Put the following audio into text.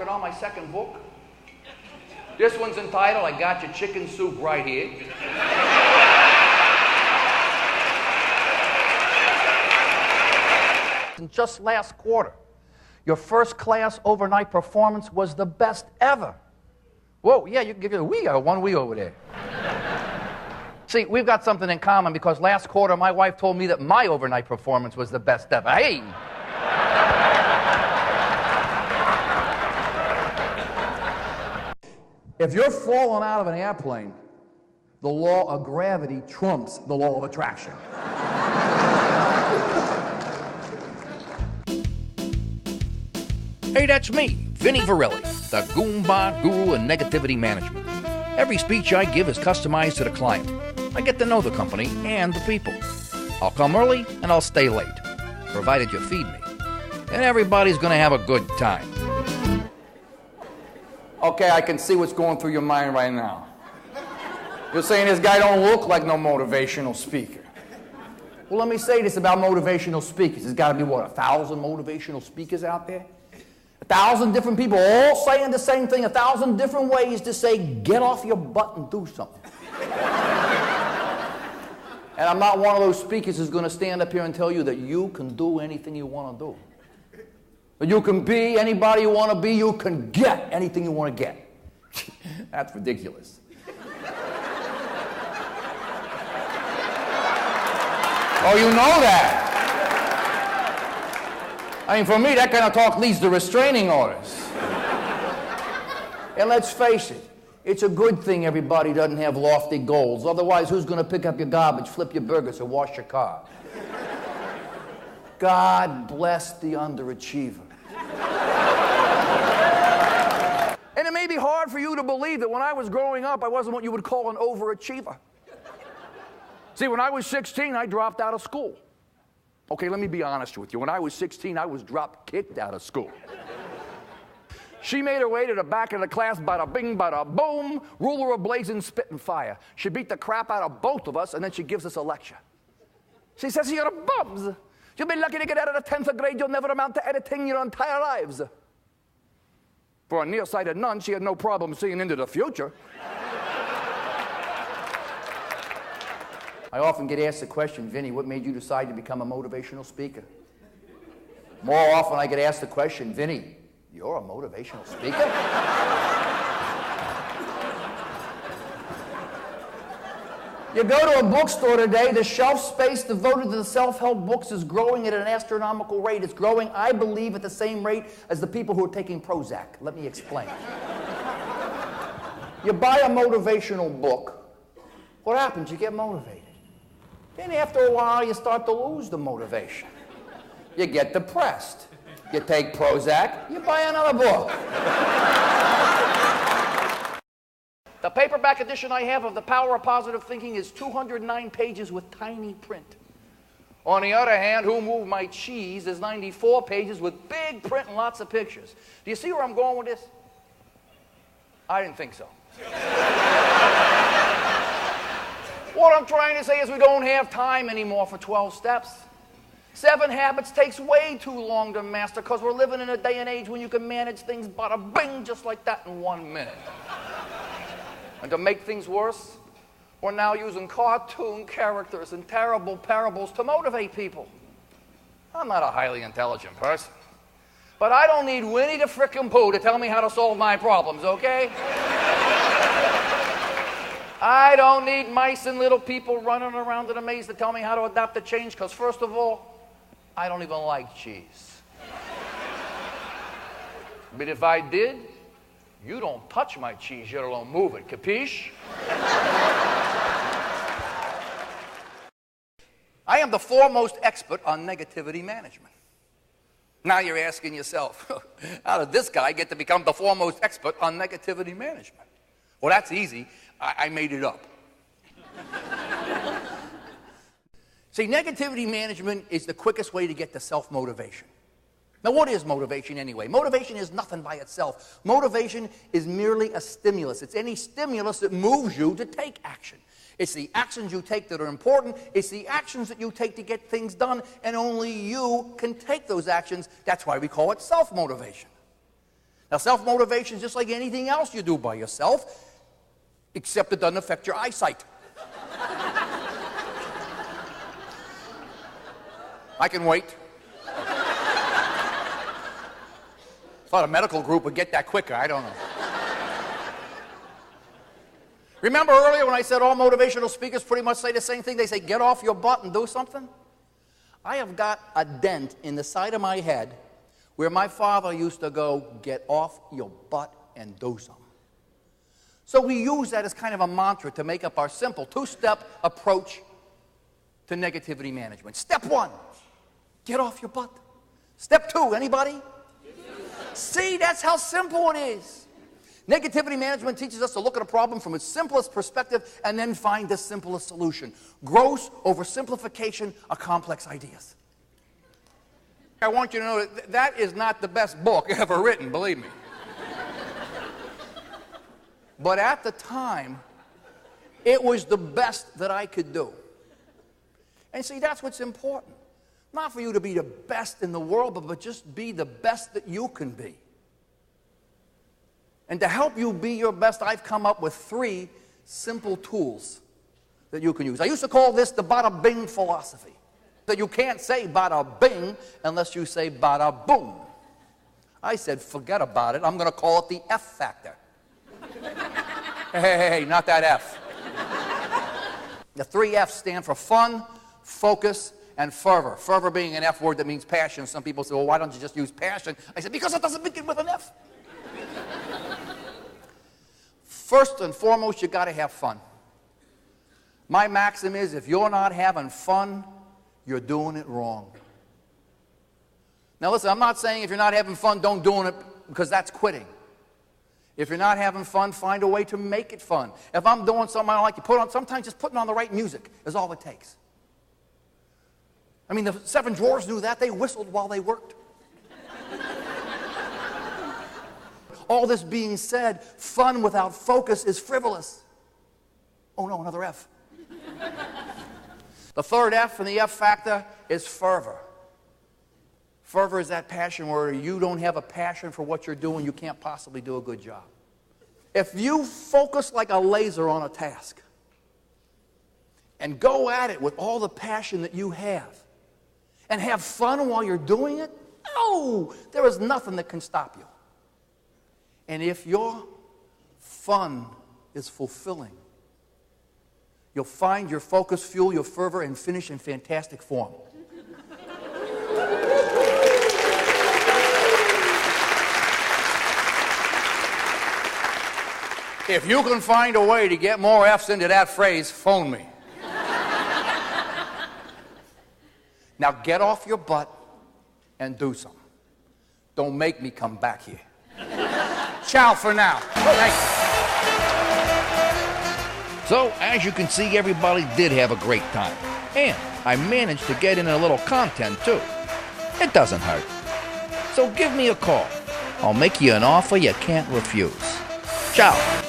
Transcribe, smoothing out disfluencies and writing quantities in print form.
working on my second book. This one's entitled, I Got Your Chicken Soup Right Here. And just last quarter, your first class overnight performance was the best ever. Whoa, yeah, you can give it a wee, or one wee over there. See, we've got something in common because last quarter my wife told me that my overnight performance was the best ever. Hey! If you're falling out of an airplane, the law of gravity trumps the law of attraction. Hey, that's me, Vinny Verelli, the Goomba Guru in Negativity Management. Every speech I give is customized to the client. I get to know the company and the people. I'll come early and I'll stay late, provided you feed me. And everybody's going to have a good time. Okay, I can see what's going through your mind right now. You're saying this guy don't look like no motivational speaker. Well, let me say this about motivational speakers. There's got to be, 1,000 motivational speakers out there? 1,000 different people all saying the same thing, 1,000 different ways to say, get off your butt and do something. And I'm not one of those speakers who's going to stand up here and tell you that you can do anything you want to do. That you can be anybody you want to be, you can get anything you want to get. That's ridiculous. Oh, you know that. I mean, for me, that kind of talk leads to restraining orders. And let's face it, it's a good thing everybody doesn't have lofty goals. Otherwise, who's going to pick up your garbage, flip your burgers, or wash your car? God bless the underachiever. And it may be hard for you to believe that when I was growing up, I wasn't what you would call an overachiever. See, when I was 16, I dropped out of school. Okay, let me be honest with you. When I was 16, I was drop-kicked out of school. She made her way to the back of the class, bada bing, bada boom, ruler of blazing spit and fire. She beat the crap out of both of us, and then she gives us a lecture. She says, you're bums. You've been lucky to get out of the 10th grade. You'll never amount to anything your entire lives. For a nearsighted nun, she had no problem seeing into the future. I often get asked the question, Vinny, what made you decide to become a motivational speaker? More often I get asked the question, Vinny, you're a motivational speaker? You go to a bookstore today, the shelf space devoted to the self-help books is growing at an astronomical rate. It's growing, I believe, at the same rate as the people who are taking Prozac. Let me explain. You buy a motivational book, what happens? You get motivated. Then after a while, you start to lose the motivation. You get depressed. You take Prozac, you buy another book. The paperback edition I have of The Power of Positive Thinking is 209 pages with tiny print. On the other hand, Who Moved My Cheese is 94 pages with big print and lots of pictures. Do you see where I'm going with this? I didn't think so. What I'm trying to say is we don't have time anymore for 12 steps. 7 Habits takes way too long to master because we're living in a day and age when you can manage things bada bing just like that in 1 minute. And to make things worse, we're now using cartoon characters and terrible parables to motivate people. I'm not a highly intelligent person, but I don't need Winnie the frickin' Pooh to tell me how to solve my problems, okay? I don't need mice and little people running around in a maze to tell me how to adapt to change, because first of all, I don't even like cheese. But if I did, you don't touch my cheese, you don't move it, capiche? I am the foremost expert on negativity management. Now you're asking yourself, how did this guy get to become the foremost expert on negativity management? Well, that's easy. I made it up. See, negativity management is the quickest way to get to self-motivation. Now, what is motivation anyway? Motivation is nothing by itself. Motivation is merely a stimulus. It's any stimulus that moves you to take action. It's the actions you take that are important. It's the actions that you take to get things done, and only you can take those actions. That's why we call it self-motivation. Now, self-motivation is just like anything else you do by yourself, except it doesn't affect your eyesight. I can wait. Thought a medical group would get that quicker. I don't know. Remember earlier when I said all motivational speakers pretty much say the same thing? They say, get off your butt and do something. I have got a dent in the side of my head where my father used to go, get off your butt and do something. So we use that as kind of a mantra to make up our simple two-step approach to negativity management. Step 1, get off your butt. Step 2, anybody? See, that's how simple it is. Negativity management teaches us to look at a problem from its simplest perspective and then find the simplest solution. Gross oversimplification of complex ideas. I want you to know that that is not the best book ever written, believe me. But at the time, it was the best that I could do. And see, that's what's important. Not for you to be the best in the world, but just be the best that you can be. And to help you be your best, I've come up with 3 simple tools that you can use. I used to call this the bada bing philosophy. That you can't say bada bing unless you say bada boom. I said, forget about it. I'm going to call it the F factor. Hey, not that F. The 3 F's stand for fun, focus, and fervor. Fervor being an F word that means passion. Some people say, well, why don't you just use passion? I said, because it doesn't begin with an F. First and foremost, you got to have fun. My maxim is, if you're not having fun, you're doing it wrong. Now listen, I'm not saying if you're not having fun, don't do it, because that's quitting. If you're not having fun, find a way to make it fun. If I'm doing something I don't like, sometimes just putting on the right music is all it takes. I mean, the 7 Drawers knew that. They whistled while they worked. All this being said, fun without focus is frivolous. Oh no, another F. The 3rd F in the F factor is fervor. Fervor is that passion where you don't have a passion for what you're doing, you can't possibly do a good job. If you focus like a laser on a task and go at it with all the passion that you have and have fun while you're doing it, oh, there is nothing that can stop you. And if your fun is fulfilling, you'll find your focus, fuel your fervor, and finish in fantastic form. If you can find a way to get more F's into that phrase, phone me. Now get off your butt and do something. Don't make me come back here. Ciao for now. Thank you. So, as you can see, everybody did have a great time. And I managed to get in a little content, too. It doesn't hurt. So give me a call. I'll make you an offer you can't refuse. Ciao.